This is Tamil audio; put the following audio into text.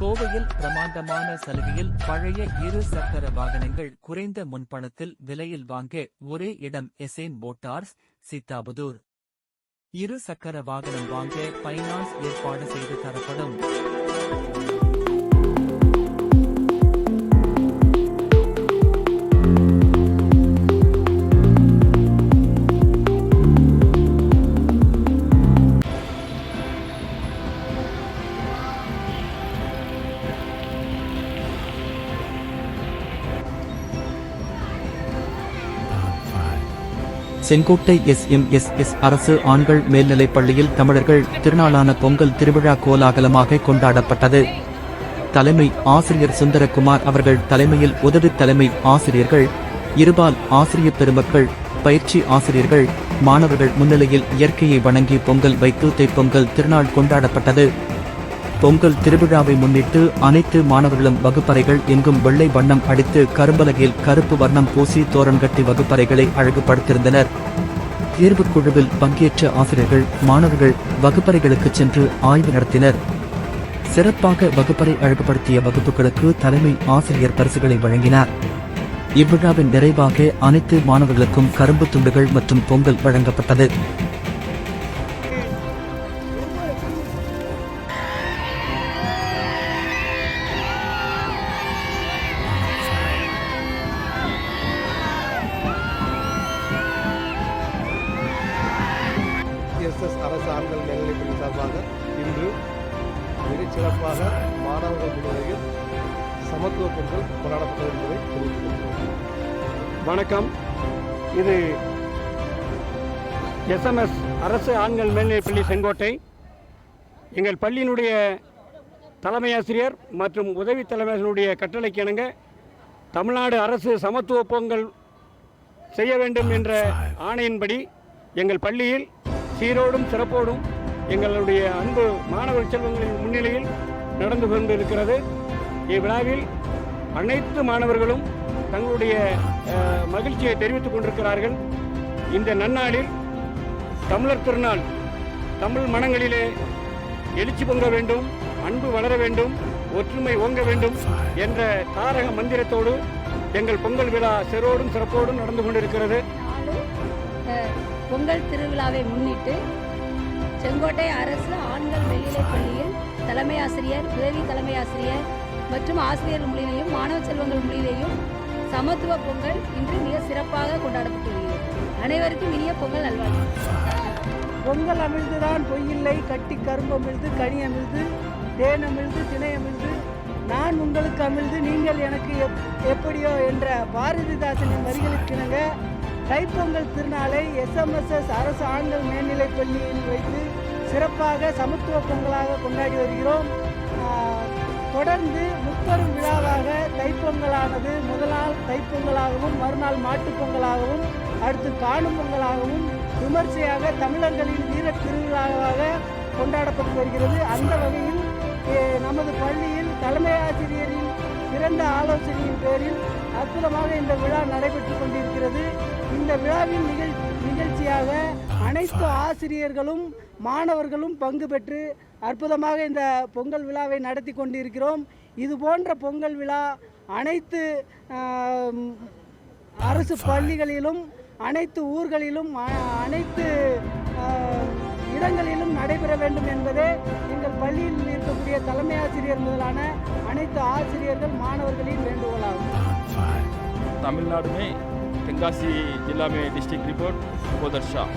கோவையில் பிரமாண்டமான சலுகையில் பழைய இரு சக்கர வாகனங்கள் குறைந்த முன்பணத்தில் விலையில் வாங்க ஒரே இடம் எசேன் மோட்டார்ஸ், சித்தாபுதூர். இரு சக்கர வாகனம் வாங்க பைனான்ஸ் ஏற்பாடு செய்து தரப்படும். செங்கோட்டை SMSS அரசு ஆண்கள் மேல்நிலைப் பள்ளியில் தமிழர்கள் திருநாளான பொங்கல் திருவிழா கோலாகலமாக கொண்டாடப்பட்டது. தலைமை ஆசிரியர் சுந்தரகுமார் அவர்கள் தலைமையில் உதவி தலைமை ஆசிரியர்கள், இருபால் ஆசிரியர் பெருமக்கள், பயிற்சி ஆசிரியர்கள், மாணவர்கள் முன்னிலையில் இயற்கையை வணங்கி பொங்கல் வைத்து தைப்பொங்கல் திருநாள் கொண்டாடப்பட்டது. பொங்கல் திருவிழாவை முன்னிட்டு அனைத்து மாணவர்களும் வகுப்பறைகள் எங்கும் வெள்ளை வண்ணம் அடித்து கரும்பலகையில் கருப்பு வர்ணம் பூசி தோரணம் கட்டி வகுப்பறைகளை அழகுபடுத்தியிருந்தனர். தேர்வுக் குழுவில் பங்கேற்ற ஆசிரியர்கள், மாணவர்கள் வகுப்பறைகளுக்கு சென்று ஆய்வு நடத்தினர். சிறப்பாக வகுப்பறை அழகுபடுத்திய வகுப்புகளுக்கு தலைமை ஆசிரியர் பரிசுகளை வழங்கினார். இவ்விழாவின் நிறைவாக அனைத்து மாணவர்களுக்கும் கரும்பு துண்டுகள் மற்றும் பொங்கல் வழங்கப்பட்டது. அரசு ஆண்கள் மேல்நிலைப்பள்ளி சார்பாக இன்று மிகச் சிறப்பாக மாணவர்கள் முன்னிலையில் சமத்துவ பொங்கல் கொண்டாடப்பட்டது என்பதை தெரிவித்துள்ளோம். வணக்கம். இது SMS அரசு ஆண்கள் மேல்நிலைப்பள்ளி செங்கோட்டை. எங்கள் பள்ளியினுடைய தலைமை ஆசிரியர் மற்றும் உதவி தலைமை ஆசிரியருடைய கட்டளைக்கு இணங்க தமிழ்நாடு அரசு சமத்துவ பொங்கல் செய்ய வேண்டும் என்ற ஆணையின்படி எங்கள் பள்ளியில் சீரோடும் சிறப்போடும் எங்களுடைய அன்பு மாணவர் செல்வங்களின் முன்னிலையில் நடந்து கொண்டிருக்கிறது. இவ்விழாவில் அனைத்து மாணவர்களும் தங்களுடைய மகிழ்ச்சியை தெரிவித்துக் கொண்டிருக்கிறார்கள். இந்த நன்னாளில் தமிழர் திருநாள் தமிழ் மனங்களிலே எழுச்சி பொங்க வேண்டும், அன்பு வளர வேண்டும், ஒற்றுமை ஓங்க வேண்டும் என்ற தாரக மந்திரத்தோடு எங்கள் பொங்கல் விழா சிறோடும் சிறப்போடும் நடந்து கொண்டிருக்கிறது. பொங்கல் திருவிழாவை முன்னிட்டு செங்கோட்டை அரசு ஆண்கள் மேல்நிலைப் பள்ளியில் தலைமை ஆசிரியர், உதவி தலைமை ஆசிரியர் மற்றும் ஆசிரியர்கள் முன்னிலையும் மாணவ செல்வங்கள் முன்னிலையும் சமத்துவ பொங்கல் இன்று மிக சிறப்பாக கொண்டாடப்பட்டு வருகிறது. அனைவருக்கும் இனிய பொங்கல் நல்வாழ்த்துக்கள். பொங்கல் அமிழ்துதான் பொய்யில்லை, கட்டி கரும்பு அமிழ்து, கனி அமிழ்து, தேன் அமிழ்து, திணை அமிழ்து, நான் உங்களுக்கு அமிழ்து, நீங்கள் எனக்கு எப்படியோ என்ற பாரதிதாசனின் வரிகளுக்கிணங்க தைப்பொங்கல் திருநாளை SMSS அரசு ஆண்கள் மேல்நிலைப் பள்ளியில் வைத்து சிறப்பாக சமத்துவ பொங்கலாக கொண்டாடி வருகிறோம். தொடர்ந்து முப்பெரும் விழாவாக தைப்பொங்கலானது முதல் நாள் தைப்பொங்கலாகவும், மறுநாள் மாட்டுப்பொங்கலாகவும், அடுத்து காணும் பொங்கலாகவும் விமர்சையாக தமிழர்களின் வீர திருவிழாவாக கொண்டாடப்பட்டு வருகிறது. அந்த வகையில் நமது பள்ளியில் தலைமை ஆசிரியரின் சிறந்த ஆலோசனையின் பேரில் அற்புதமாக இந்த விழா நடைபெற்று கொண்டிருக்கிறது. இந்த விழாவின் நிகழ்ச்சியாக அனைத்து ஆசிரியர்களும் மாணவர்களும் பங்கு பெற்று அற்புதமாக இந்த பொங்கல் விழாவை நடத்தி கொண்டிருக்கிறோம். இது போன்ற பொங்கல் விழா அனைத்து அரசு பள்ளிகளிலும், அனைத்து ஊர்களிலும், அனைத்து இடங்களிலும் நடைபெற வேண்டும் என்பதே எங்கள் பள்ளியில் இருக்கக்கூடிய தலைமை ஆசிரியர் முதலான அனைத்து ஆசிரியர்கள் மாணவர்களின் வேண்டுகோளாகும். तमिलनाडु में तेंगासी जिला में डिस्ट्रिक्ट रिपोर्ट गोदर शाह।